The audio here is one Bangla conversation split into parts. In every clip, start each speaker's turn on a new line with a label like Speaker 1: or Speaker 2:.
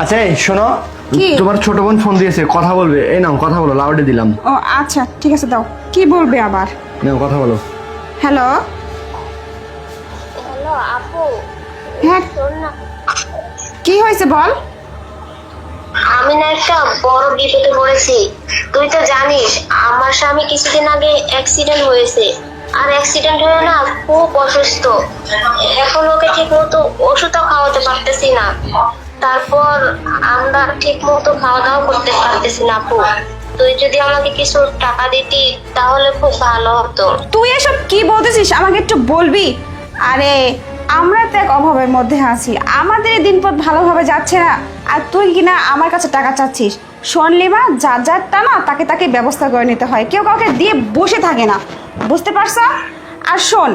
Speaker 1: আচ্ছা এই শোনো,
Speaker 2: কি?
Speaker 1: তোমার ছোট বোন ফোন দিয়েছে, কথা বলবে। এই নাও কথা বলো, লাউডে দিলাম।
Speaker 2: ও আচ্ছা ঠিক আছে, দাও। কি বলবে আবার?
Speaker 1: নাও কথা বলো।
Speaker 2: হ্যালো।
Speaker 3: হ্যালো আপু,
Speaker 2: হ্যাঁ,
Speaker 3: শোন না,
Speaker 2: কি হয়েছে বল।
Speaker 3: আমি না একটা বড় বিপদে পড়েছি। তুই তো জানিস আমার স্বামী কিছুদিন আগে অ্যাক্সিডেন্ট হয়েছে, আর অ্যাক্সিডেন্ট হয়ে না খুব অসুস্থ। এখন ওকে ঠিক মতো ওষুধও খাওয়াতে পারতেছি না। তারপর আমরা ঠিক মতো খাওয়া দাওয়া করতে পারতেছি না আপু। তুই যদি আমাকে কিছু টাকা দিতি তাহলে খুব ভালো হতো।
Speaker 2: তুই এসব কি বলতেছিস, আমাকে একটু বলবি? আরে আমরা তো এক অভাবের মধ্যে আছি, আমাদের দিনপথ ভালোভাবে যাচ্ছে না, আর তুই কিনা আমার কাছে টাকা চাচ্ছিস। শোনলি মা, যার যারটা না তাকে তাকে ব্যবস্থা করে নিতে হয়, কেউ কাউকে দিয়ে বসে থাকে না, বুঝতে পারছ? আর শোন,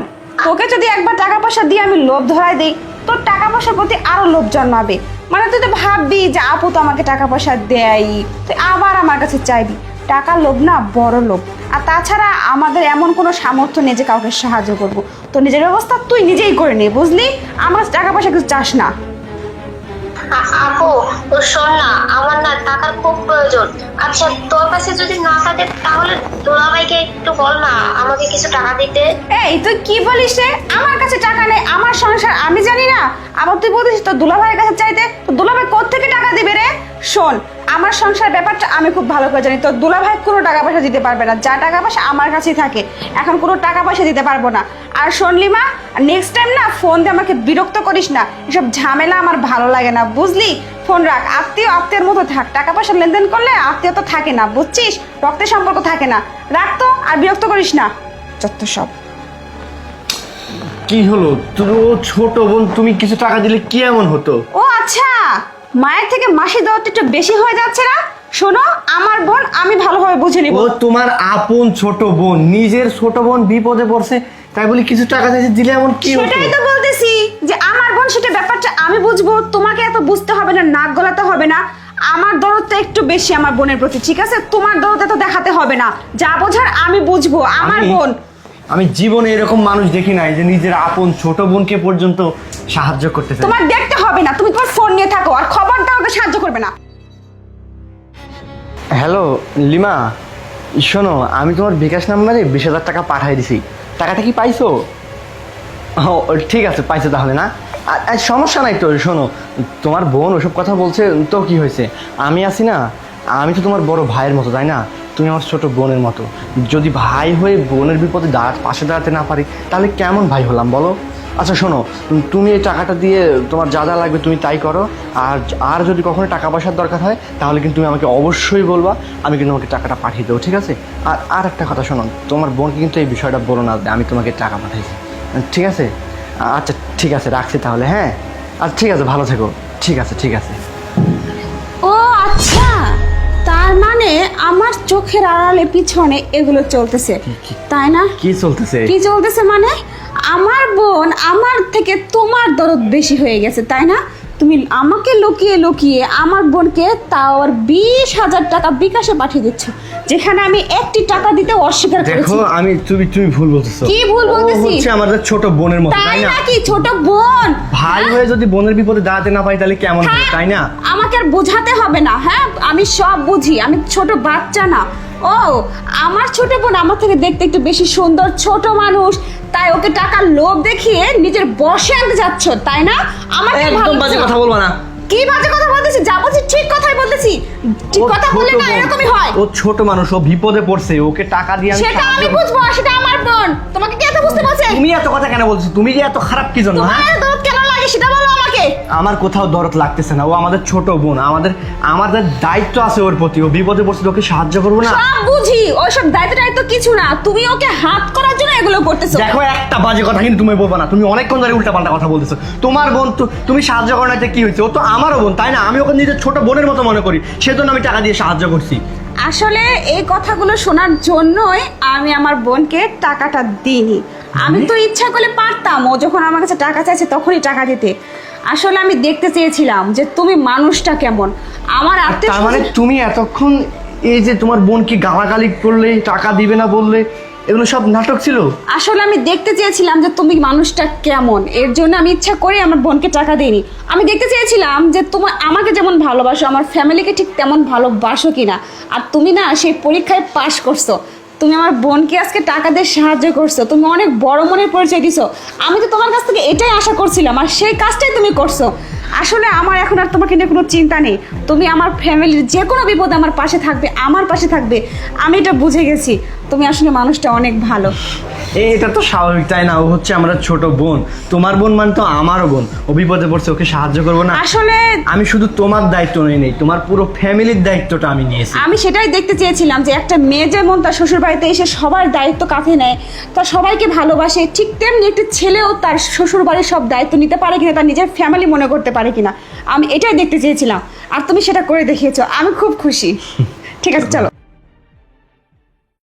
Speaker 2: তোকে যদি একবার টাকা পয়সা দিয়ে আমি লোভ ধরাই দিই, তোর টাকা পয়সার প্রতি আরো লোভ জন্মাবে। মানে তুই তো ভাববি যে আপু তো আমাকে টাকা পয়সা দেয়, তুই আবার আমার কাছে চাইবি। টাকা লোভ না বড় লোভ। আর তাছাড়া আমাদের এমন কোনো সামর্থ্য নেই যে কাউকে সাহায্য করব। তো নিজের ব্যবস্থা তুই নিজেই করে নে, বুঝলি? আমার টাকা পয়সা কিছু চাস না।
Speaker 3: আপু শোন না, আমার না টাকার খুব প্রয়োজন। আচ্ছা তোর কাছে যদি না থাকে তাহলে দুলাভাইকে একটু বল না আমাকে কিছু টাকা দিতে।
Speaker 2: এই তুই কি বলিস রে? আমার কাছে টাকা নেই, আমার সংসার আমি জানি না। আবার তুই বলছিস তোর দুলাভাইয়ের কাছে চাইতে, তো দুলাভাই কোত্থেকে টাকা দিবে রে? শোন, আমার সংসার ব্যাপারটা আমি খুব ভালো করে জানি। তোর দুলাভাই কোনো টাকা পয়সা দিতে পারবে না, যা টাকা পয়সা আমার কাছেই থাকে। এখন কোনো টাকা পয়সা দিতে পারবো না। আর শোনলি মা, নেক্সট টাইম না ফোন দিয়ে আমাকে বিরক্ত করিস না, এসব ঝামেলা আমার ভালো লাগে না, বুঝলি? ফোন রাখ, আত্মীয় আত্মীয়ের মতো থাক। টাকা পয়সা লেনদেন করলে আত্মীয় তো থাকে না, বুঝছিস? রক্তের সম্পর্ক থাকে না। রাখ তো, আর বিরক্ত করিস না, যত সব।
Speaker 1: কি হলো? তুমি ও ছোট বোন, তুমি কিছু টাকা দিলে কি এমন হতো?
Speaker 2: ও আচ্ছা, মায়ের থেকে মাসি দেওয়াটা একটু বেশি হয়ে যাচ্ছে না? শোনো, আমার বোন আমি ভালোভাবে বুঝে নিব।
Speaker 1: ও তোমার আপন ছোট বোন, নিজের ছোট বোন বিপদে পড়ছে, তাই বলি কিছু টাকা চাইছে, দিলে এমন কি হতো?
Speaker 2: সেটাই তো বলতেছি যে আমার বোন, সেটা ব্যাপারটা আমি বুঝবো, তোমাকে এত বুঝতে হবে না, নাক গলাতে হবে না। আমার দরদটা একটু বেশি আমার বোনের প্রতি, ঠিক আছে? তোমার দরদ এত দেখাতে হবে না, যা বোঝার আমি বুঝবো। আমার বোন,
Speaker 1: আমি জীবনে এরকম মানুষ দেখি নাই যে নিজের আপন ছোট বোনকে পর্যন্ত সাহায্য করতেছে।
Speaker 2: তোমার দেখতে হবে না, তুমি তোমার ফোন নিয়ে থাকো, আর খবরটা ওকে সাহায্য করবে না।
Speaker 1: হ্যালো লিমা, শোনো, আমি তোমার বিকাশ নাম্বারে 20,000 টাকা পাঠিয়ে দিছি। টাকাটা কি পাইছো? ও ঠিক আছে, পাইছো তাহলে না? আর সমস্যা নাই তো। শোনো, তোমার বোন ওসব কথা বলছে তো কি হয়েছে? আমি আছি না, আমি তো তোমার বড় ভাইয়ের মতো, তাই না? তুমি আমার ছোট বোনের মতো। যদি ভাই হয়ে বোনের বিপদে পাশে দাঁড়াতে না পারি, তাহলে কেমন ভাই হলাম বলো? আচ্ছা শোনো, তুমি এই টাকাটা দিয়ে তোমার যা যা লাগবে তুমি তাই করো। আর যদি কখনো টাকা পয়সার দরকার হয় তাহলে কিন্তু তুমি আমাকে অবশ্যই বলবা, আমি কিন্তু তোমাকে টাকাটা পাঠিয়ে দেবো, ঠিক আছে? আর একটা কথা শোনো, তোমার বোনকে কিন্তু এই বিষয়টা বলো না যে আমি তোমাকে টাকা পাঠাইছি, ঠিক আছে? আচ্ছা ঠিক আছে, রাখছি তাহলে। হ্যাঁ আচ্ছা ঠিক আছে, ভালো থেকো। ঠিক আছে ঠিক আছে।
Speaker 2: ও আচ্ছা, তার মানে আমার চোখের আড়ালে পিছনে এগুলো চলতেছে, তাই না?
Speaker 1: কি চলতেছে?
Speaker 2: কি চলতেছে মানে আমার বোন আমার থেকে তোমার দরদ বেশি হয়ে গেছে, তাই না? তুমি আমাকে লুকিয়ে লুকিয়ে আমার বোনকে তাও আর 20,000 টাকা বিকাশে পাঠিয়ে দিচ্ছ, যেখানে আমি একটি টাকা দিতে অস্বীকার করেছি।
Speaker 1: দেখো, আমি তুমি ভুল বলতেছো।
Speaker 2: কি ভুল বলতেছি?
Speaker 1: ও হচ্ছে আমাদের ছোট বোনের মতো,
Speaker 2: তাই
Speaker 1: তাই না?
Speaker 2: নাকি? ছোট বোন
Speaker 1: ভাই হয়ে যদি বোনের বিপদে দাঁড়াতে না পারি তাহলে কেমন হবে,
Speaker 2: হ্যাঁ,
Speaker 1: তাই না?
Speaker 2: আমাকে আর বোঝাতে হবে না। হ্যাঁ, আমি সব বুঝি, আমি ছোট বাচ্চা না। ও, আমার ছোট বোন আমার থেকে দেখতে একটু বেশি সুন্দর, ছোট মানুষ, তাই ওকে টাকার লোভ দেখিয়ে নিজের বশে আনতে যাচ্ছ, তাই না? আমাকে
Speaker 1: একদম বাজে কথা বলবো না।
Speaker 2: কি বাজে কথা বলতেছি? যা বলছি ঠিক কথাই বলতেছি। ঠিক
Speaker 1: ও
Speaker 2: কথা
Speaker 1: ছোট
Speaker 2: বলে না
Speaker 1: বোন,
Speaker 2: এরকমই হয়।
Speaker 1: ও ছোট মানুষ, ও বিপদে পড়ছে, ওকে টাকা দিয়ে আমি
Speaker 2: সেটা আমি
Speaker 1: সাহায্য করব।
Speaker 2: বুঝবো, সেটা আমার বোন। তোমাকে কি এত বুঝতে বলছে?
Speaker 1: তুমি এত কথা কেন বলছো? তুমি যে এত খারাপ কি জন্য? হ্যাঁ,
Speaker 2: তোমার দরদ কেন লাগে সেটা বলো আমাকে।
Speaker 1: আমার কোথাও দরদ লাগতেছে না। ও আমাদের ছোট বোন, আমাদের দায়িত্ব আছে ওর প্রতি। ও বিপদে পড়ছে, ওকে সাহায্য করবো না?
Speaker 2: সব বুঝি, ওইসব দায়িত্ব কিছু না, তুমি ওকে হাত করার জন্য এগুলো করতেছো।
Speaker 1: দেখো, একটা বাজে কথা কিন্তু তুমি বলবো না। তুমি অনেকক্ষণ ধরে উল্টাপাল্টা কথা বলতেছো। তোমার বোন তো, তুমি সাহায্য করো না, কি হয়েছে? ও তো আমারও বোন, তাই না? আমি ওকে নিজের ছোট বোনের মতো মনে করি, সেজন্য আমি টাকা দিয়ে সাহায্য করছি।
Speaker 2: আসলে এই কথাগুলো শোনার জন্যই আমি আমার বোনকে টাকাটা দিইনি। আমি তো ইচ্ছা করলে পারতাম, ও যখন আমার কাছে টাকা চাইছে তখনই টাকা দিতে। আসলে আমি দেখতে চেয়েছিলাম যে তুমি মানুষটা কেমন। আমার
Speaker 1: তার মানে তুমি এতক্ষণ এই যে তোমার বোনকে গালাগালি করলে, টাকা দিবে না বললে, এগুলো সব নাটক ছিল?
Speaker 2: আসলে আমি দেখতে চেয়েছিলাম যে তুমি মানুষটা কেমন, এর জন্য আমি ইচ্ছা করে আমার বোনকে টাকা দিইনি। আমি দেখতে চেয়েছিলাম যে তোমার আমাকে যেমন ভালোবাসো আমার ফ্যামিলিকে ঠিক তেমন ভালোবাসো কিনা। আর তুমি না সেই পরীক্ষায় পাশ করছো, তুমি আমার বোনকে আজকে টাকা দিয়ে সাহায্য করছো, তুমি অনেক বড় মনের পরিচয় দিছো। আমি তো তোমার কাছ থেকে এটাই আশা করছিলাম, আর সেই কাজটাই তুমি করছো। আসলে আমার এখন আর তোমাকে নিয়ে কোনো চিন্তা নেই, তুমি আমার ফ্যামিলির যে কোনো বিপদে আমার পাশে থাকবে, আমার পাশে থাকবে। আমি এটা বুঝে গেছি তুমি আসলে মানুষটা অনেক ভালো।
Speaker 1: এটা তো স্বাভাবিক, তাই না? ও হচ্ছে আমরা ছোট বোন, তোমার বোন মানে তো আমারও বোন। ও বিপদে পড়ছে, ওকে সাহায্য করবো না?
Speaker 2: আসলে
Speaker 1: আমি শুধু তোমার দায়িত্ব নিয়ে নেই, তোমার পুরো ফ্যামিলির দায়িত্বটা আমি নিয়েছি।
Speaker 2: আমি সেটাই দেখতে চেয়েছিলাম যে একটা মেয়ে যেমন তার শ্বশুর বাড়িতে এসে সবার দায়িত্ব কাঁধে নেয়, তার সবাইকে ভালোবাসে, ঠিক তেমনি একটা ছেলেও তার শ্বশুর বাড়ির সব দায়িত্ব নিতে পারে কিনা, তার নিজের ফ্যামিলি মনে করতে পারে কিনা। আমি এটাই দেখতে চেয়েছিলাম, আর তুমি সেটা করে দেখিয়েছো। আমি খুব খুশি। ঠিক আছে, চলো।